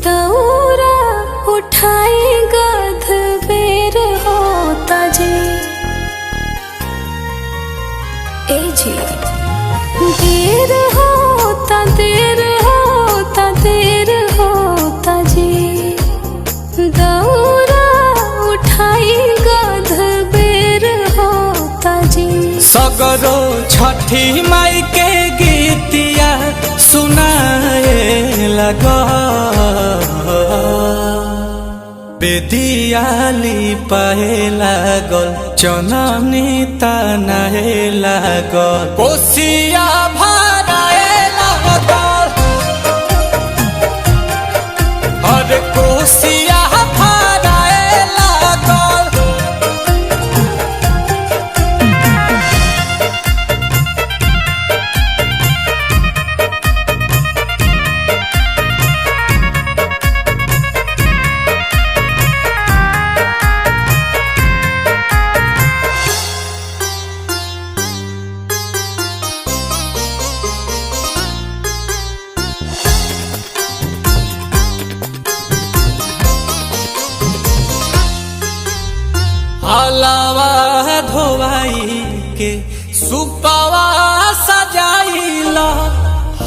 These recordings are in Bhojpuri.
दौरा उठाई गध बेर होता जी। ए जी देर होता देर होता देर होता जी। दौरा उठाई गध बेर होता जी। सगरो छठी माई के गीतिया सुनाए लगा बेदियाली पाए लागल चननी तनाए लागल कोसिया भराए लागल अरे कोसिया भराए लागल। हलावा धोवाई के सुपावा सजाइला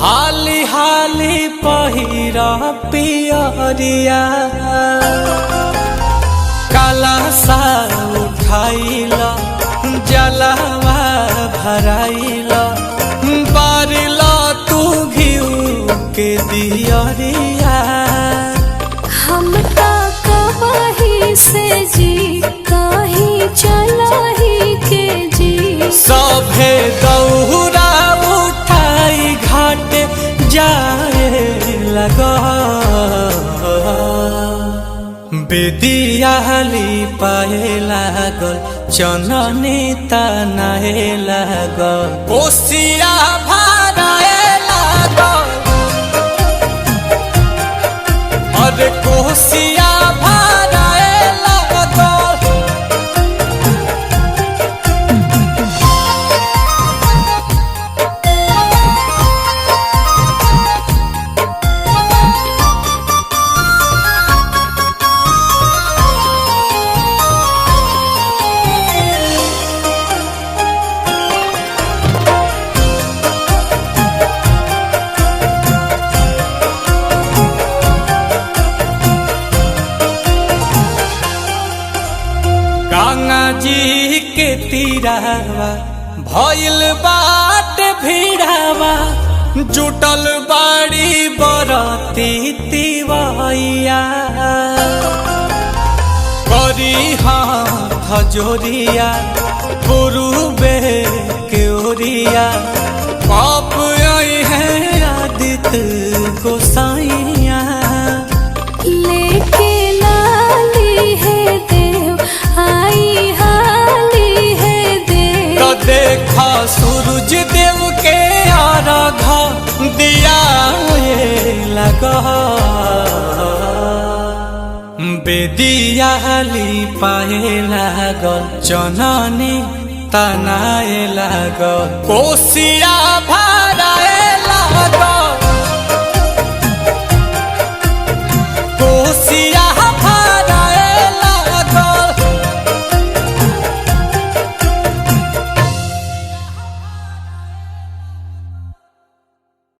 हाली हाली पहिरा पियरिया काला सा उठाइला जलावा भराइला बारिला तू घिउ के दियरिया। हम कहीं से जी कहीं चला ही के जी। सभे दौरा उठाई घाट जाए लगा बेदियाली पाए लागल चननी तनाए लागल कोसिया भराए लागल अरे कोसिया भराए लागल। गंगा जी के तीरावा भइल बाट भीड़ावा जुटल बाड़ी बरती तिवैया करी हाथ जोरिया पुरुबे के ओरिया पाप आई है आदित्य गोसाइया। लेके लाली है देव आई हाली है देव तो देखा सूरज देव के आराधा दिया लगा बेदियाली पाए लागल चननी तनाए लागल कोसिया भराए लागल।